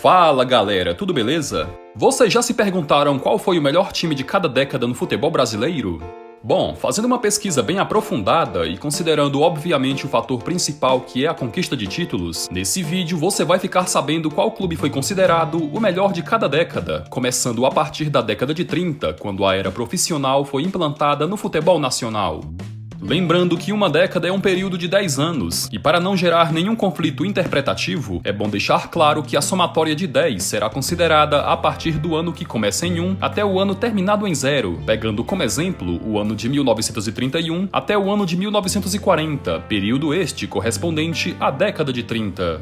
Fala galera, tudo beleza? Vocês já se perguntaram qual foi o melhor time de cada década no futebol brasileiro? Bom, fazendo uma pesquisa bem aprofundada e considerando obviamente o fator principal que é a conquista de títulos, nesse vídeo você vai ficar sabendo qual clube foi considerado o melhor de cada década, começando a partir da década de 30, quando a era profissional foi implantada no futebol nacional. Lembrando que uma década é um período de 10 anos, e para não gerar nenhum conflito interpretativo, é bom deixar claro que a somatória de 10 será considerada a partir do ano que começa em 1 até o ano terminado em 0, pegando como exemplo o ano de 1931 até o ano de 1940, período este correspondente à década de 30.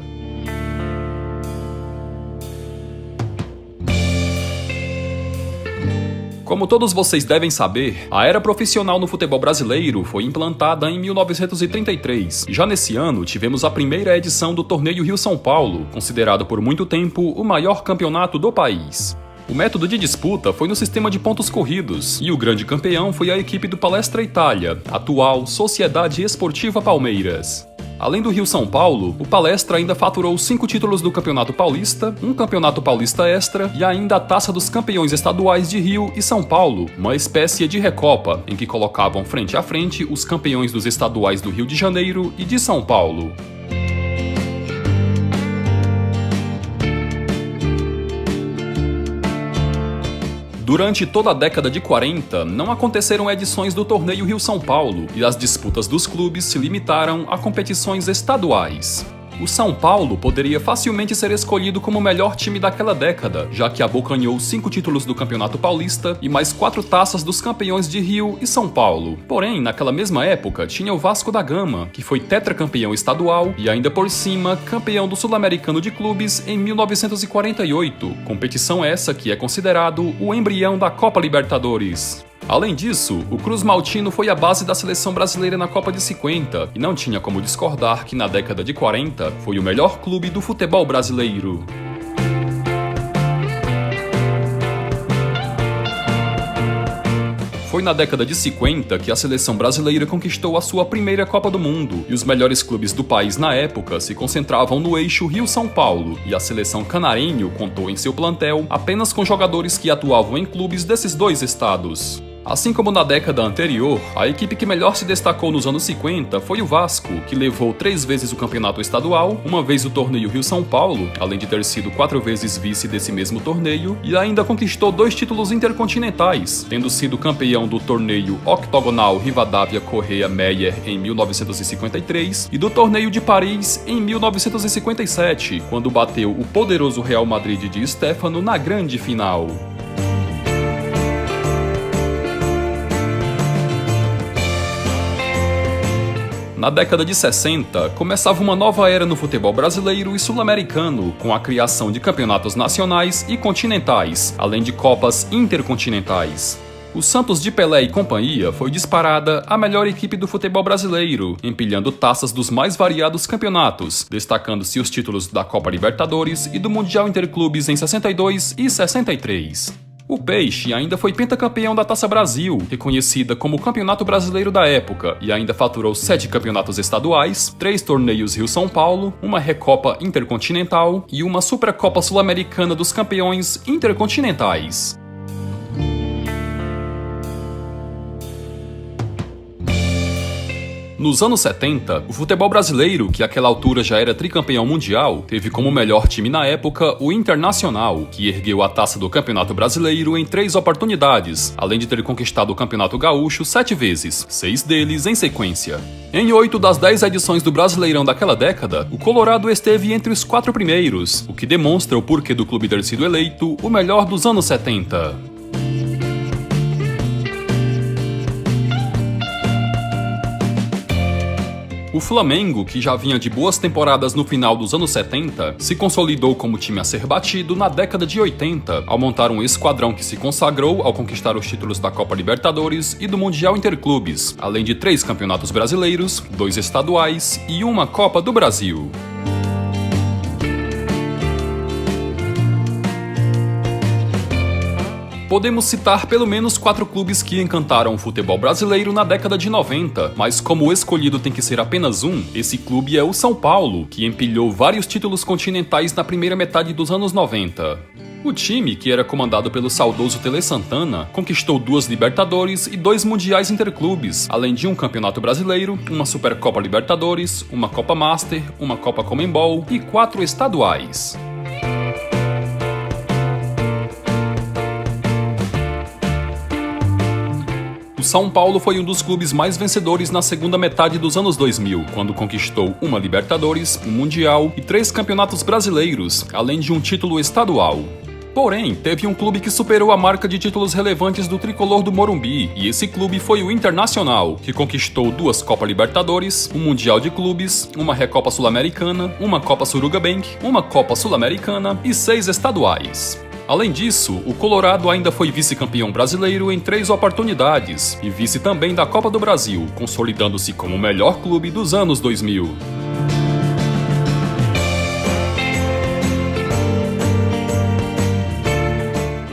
Como todos vocês devem saber, a era profissional no futebol brasileiro foi implantada em 1933. Já nesse ano, tivemos a primeira edição do Torneio Rio-São Paulo, considerado por muito tempo o maior campeonato do país. O método de disputa foi no sistema de pontos corridos, e o grande campeão foi a equipe do Palestra Itália, atual Sociedade Esportiva Palmeiras. Além do Rio-São Paulo, o Palestra ainda faturou 5 títulos do Campeonato Paulista, um Campeonato Paulista Extra e ainda a Taça dos Campeões Estaduais de Rio e São Paulo, uma espécie de recopa, em que colocavam frente a frente os campeões dos estaduais do Rio de Janeiro e de São Paulo. Durante toda a década de 40, não aconteceram edições do Torneio Rio-São Paulo e as disputas dos clubes se limitaram a competições estaduais. O São Paulo poderia facilmente ser escolhido como o melhor time daquela década, já que abocanhou 5 títulos do Campeonato Paulista e mais 4 taças dos campeões de Rio e São Paulo. Porém, naquela mesma época, tinha o Vasco da Gama, que foi tetracampeão estadual e ainda por cima campeão do Sul-Americano de Clubes em 1948, competição essa que é considerado o embrião da Copa Libertadores. Além disso, o Cruz Maltino foi a base da seleção brasileira na Copa de 50 e não tinha como discordar que na década de 40 foi o melhor clube do futebol brasileiro. Foi na década de 50 que a seleção brasileira conquistou a sua primeira Copa do Mundo, e os melhores clubes do país na época se concentravam no eixo Rio-São Paulo, e a seleção canarenho contou em seu plantel apenas com jogadores que atuavam em clubes desses dois estados. Assim como na década anterior, a equipe que melhor se destacou nos anos 50 foi o Vasco, que levou 3 vezes o campeonato estadual, uma vez o torneio Rio-São Paulo, além de ter sido 4 vezes vice desse mesmo torneio, e ainda conquistou 2 títulos intercontinentais, tendo sido campeão do torneio Octogonal Rivadavia Correa Meyer em 1953 e do torneio de Paris em 1957, quando bateu o poderoso Real Madrid de Stéfano na grande final. Na década de 60, começava uma nova era no futebol brasileiro e sul-americano, com a criação de campeonatos nacionais e continentais, além de copas intercontinentais. O Santos de Pelé e companhia foi disparada a melhor equipe do futebol brasileiro, empilhando taças dos mais variados campeonatos, destacando-se os títulos da Copa Libertadores e do Mundial Interclubes em 62 e 63. O Peixe ainda foi pentacampeão da Taça Brasil, reconhecida como o campeonato brasileiro da época, e ainda faturou 7 campeonatos estaduais, 3 torneios Rio-São Paulo, uma Recopa Intercontinental e uma Supercopa Sul-Americana dos Campeões Intercontinentais. Nos anos 70, o futebol brasileiro, que àquela altura já era tricampeão mundial, teve como melhor time na época o Internacional, que ergueu a taça do Campeonato Brasileiro em 3 oportunidades, além de ter conquistado o Campeonato Gaúcho 7 vezes, 6 deles em sequência. Em 8 das 10 edições do Brasileirão daquela década, o Colorado esteve entre os 4 primeiros, o que demonstra o porquê do clube ter sido eleito o melhor dos anos 70. O Flamengo, que já vinha de boas temporadas no final dos anos 70, se consolidou como time a ser batido na década de 80, ao montar um esquadrão que se consagrou ao conquistar os títulos da Copa Libertadores e do Mundial Interclubes, além de 3 campeonatos brasileiros, 2 estaduais e uma Copa do Brasil. Podemos citar pelo menos 4 clubes que encantaram o futebol brasileiro na década de 90, mas como o escolhido tem que ser apenas um, esse clube é o São Paulo, que empilhou vários títulos continentais na primeira metade dos anos 90. O time, que era comandado pelo saudoso Tele Santana, conquistou 2 Libertadores e 2 Mundiais Interclubes, além de um Campeonato Brasileiro, uma Supercopa Libertadores, uma Copa Master, uma Copa Comembol e 4 estaduais. O São Paulo foi um dos clubes mais vencedores na segunda metade dos anos 2000, quando conquistou uma Libertadores, um Mundial e 3 campeonatos brasileiros, além de um título estadual. Porém, teve um clube que superou a marca de títulos relevantes do tricolor do Morumbi, e esse clube foi o Internacional, que conquistou 2 Copa Libertadores, um Mundial de Clubes, uma Recopa Sul-Americana, uma Copa Suruga Bank, uma Copa Sul-Americana e 6 estaduais. Além disso, o Colorado ainda foi vice-campeão brasileiro em 3 oportunidades e vice também da Copa do Brasil, consolidando-se como o melhor clube dos anos 2000.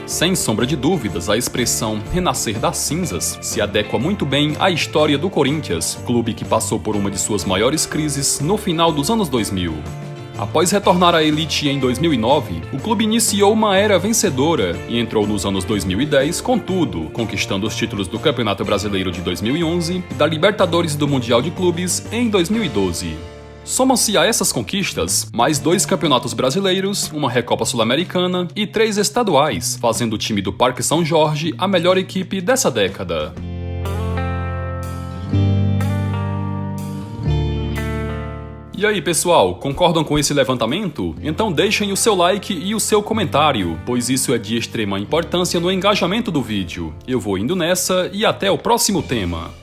Sem sombra de dúvidas, a expressão renascer das cinzas se adequa muito bem à história do Corinthians, clube que passou por uma de suas maiores crises no final dos anos 2000. Após retornar à elite em 2009, o clube iniciou uma era vencedora e entrou nos anos 2010 com tudo, conquistando os títulos do Campeonato Brasileiro de 2011 e da Libertadores e do Mundial de Clubes em 2012. Somam-se a essas conquistas mais 2 campeonatos brasileiros, uma Recopa Sul-Americana e 3 estaduais, fazendo o time do Parque São Jorge a melhor equipe dessa década. E aí, pessoal, concordam com esse levantamento? Então deixem o seu like e o seu comentário, pois isso é de extrema importância no engajamento do vídeo. Eu vou indo nessa e até o próximo tema.